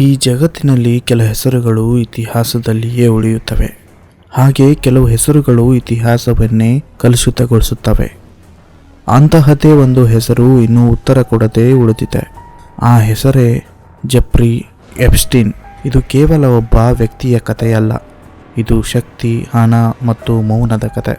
ಈ ಜಗತ್ತಿನಲ್ಲಿ ಕೆಲ ಹೆಸರುಗಳು ಇತಿಹಾಸದಲ್ಲಿಯೇ ಉಳಿಯುತ್ತವೆ. ಹಾಗೆ ಕೆಲವು ಹೆಸರುಗಳು ಇತಿಹಾಸವನ್ನೇ ಕಲುಷಿತಗೊಳಿಸುತ್ತವೆ. ಅಂತಹದ್ದೇ ಒಂದು ಹೆಸರು ಇನ್ನೂ ಉತ್ತರ ಕೊಡದೆ ಉಳಿದಿದೆ. ಆ ಹೆಸರೇ ಜೆಫ್ರಿ ಎಪ್ಸ್ಟೀನ್. ಇದು ಕೇವಲ ಒಬ್ಬ ವ್ಯಕ್ತಿಯ ಕಥೆಯಲ್ಲ, ಇದು ಶಕ್ತಿ, ಹಣ ಮತ್ತು ಮೌನದ ಕಥೆ.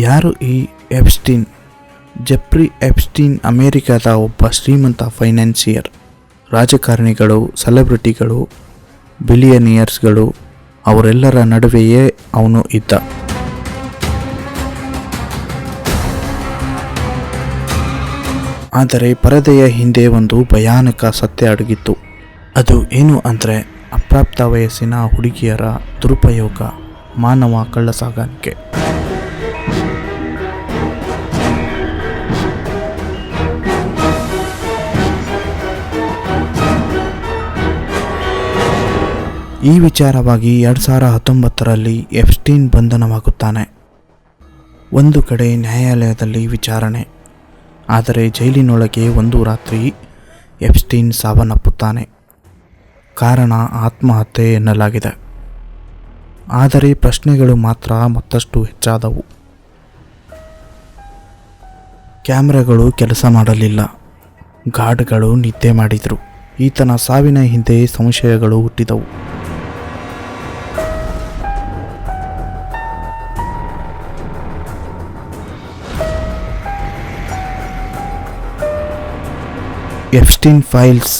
ಯಾರು ಈ ಎಪ್ಸ್ಟೀನ್? ಜೆಫ್ರಿ ಎಪ್ಸ್ಟೀನ್ ಅಮೆರಿಕದ ಒಬ್ಬ ಶ್ರೀಮಂತ ಫೈನಾನ್ಸಿಯರ್. ರಾಜಕಾರಣಿಗಳು, ಸೆಲೆಬ್ರಿಟಿಗಳು, ಬಿಲಿಯನಿಯರ್ಸ್ಗಳು ಅವರೆಲ್ಲರ ನಡುವೆಯೇ ಅವನು ಇದ್ದ. ಆದರೆ ಪರದೆಯ ಹಿಂದೆ ಒಂದು ಭಯಾನಕ ಸತ್ಯ ಅಡಗಿತ್ತು. ಅದು ಏನು ಅಂದರೆ ಅಪ್ರಾಪ್ತ ವಯಸ್ಸಿನ ಹುಡುಗಿಯರ ದುರುಪಯೋಗ, ಮಾನವ ಕಳ್ಳಸಾಗಾಣಿಕೆ. ಈ ವಿಚಾರವಾಗಿ 2019ರಲ್ಲಿ ಎಪ್ಸ್ಟೀನ್ ಬಂಧನವಾಗುತ್ತಾನೆ. ಒಂದು ಕಡೆ ನ್ಯಾಯಾಲಯದಲ್ಲಿ ವಿಚಾರಣೆ, ಆದರೆ ಜೈಲಿನೊಳಗೆ ಒಂದು ರಾತ್ರಿ ಎಪ್ಸ್ಟೀನ್ ಸಾವನ್ನಪ್ಪುತ್ತಾನೆ. ಕಾರಣ ಆತ್ಮಹತ್ಯೆ ಎನ್ನಲಾಗಿದೆ. ಆದರೆ ಪ್ರಶ್ನೆಗಳು ಮಾತ್ರ ಮತ್ತಷ್ಟು ಹೆಚ್ಚಾದವು. ಕ್ಯಾಮ್ರಾಗಳು ಕೆಲಸ ಮಾಡಲಿಲ್ಲ, ಗಾರ್ಡ್ಗಳು ನಿದ್ದೆ ಮಾಡಿದರು. ಈತನ ಸಾವಿನ ಹಿಂದೆ ಸಂಶಯಗಳು ಹುಟ್ಟಿದವು. Epstein files.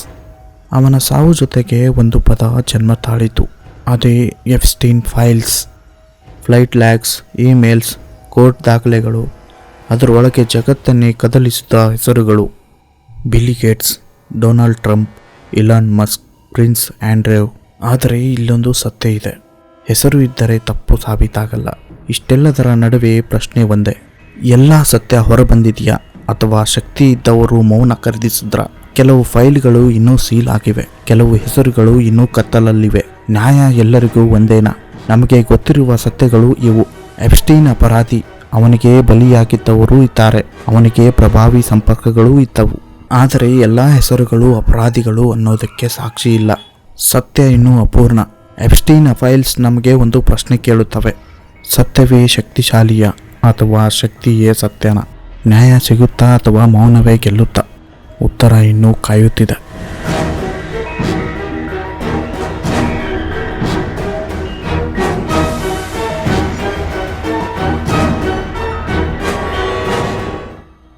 ಅವನ ಸಾವು ಜೊತೆಗೆ ಒಂದು ಪದ ಜನ್ಮ ತಾಳಿತು, ಅದೇ Epstein files. Flight lags, emails, court ದಾಖಲೆಗಳು, ಅದರೊಳಗೆ ಜಗತ್ತನ್ನೇ ಕದಲಿಸಿದ ಹೆಸರುಗಳು. Bill Gates, Donald Trump, Elon Musk, prince Andrew. ಆದರೆ ಇಲ್ಲೊಂದು ಸತ್ಯ ಇದೆ, ಹೆಸರು ಇದ್ದರೆ ತಪ್ಪು ಸಾಬೀತಾಗಲ್ಲ. ಇಷ್ಟೆಲ್ಲದರ ನಡುವೆ ಪ್ರಶ್ನೆ ಒಂದೇ, ಎಲ್ಲ ಸತ್ಯ ಹೊರಬಂದಿದೆಯಾ ಅಥವಾ ಶಕ್ತಿ ಇದ್ದವರು ಮೌನ ಖರೀದಿಸಿದ್ರ? ಕೆಲವು ಫೈಲ್ಗಳು ಇನ್ನೂ ಸೀಲ್ ಆಗಿವೆ, ಕೆಲವು ಹೆಸರುಗಳು ಇನ್ನೂ ಕತ್ತಲಲ್ಲಿವೆ. ನ್ಯಾಯ ಎಲ್ಲರಿಗೂ ಒಂದೇನಾ? ನಮಗೆ ಗೊತ್ತಿರುವ ಸತ್ಯಗಳು ಇವು. ಎಪ್ಸ್ಟೀನ್ ಅಪರಾಧಿ, ಅವನಿಗೆ ಬಲಿಯಾಗಿದ್ದವರು ಇದ್ದಾರೆ, ಅವನಿಗೆ ಪ್ರಭಾವಿ ಸಂಪರ್ಕಗಳೂ ಇದ್ದವು. ಆದರೆ ಎಲ್ಲ ಹೆಸರುಗಳು ಅಪರಾಧಿಗಳು ಅನ್ನೋದಕ್ಕೆ ಸಾಕ್ಷಿ ಇಲ್ಲ. ಸತ್ಯ ಇನ್ನೂ ಅಪೂರ್ಣ. ಎಪ್ಸ್ಟೀನ್ ಫೈಲ್ಸ್ ನಮಗೆ ಒಂದು ಪ್ರಶ್ನೆ ಕೇಳುತ್ತವೆ, ಸತ್ಯವೇ ಶಕ್ತಿಶಾಲಿಯ ಅಥವಾ ಶಕ್ತಿಯೇ ಸತ್ಯನ? ನ್ಯಾಯ ಸಿಗುತ್ತಾ ಅಥವಾ ಮೌನವೇ ಗೆಲ್ಲುತ್ತಾ? ಉತ್ತರ ಇನ್ನೂ ಕಾಯುತ್ತಿದೆ.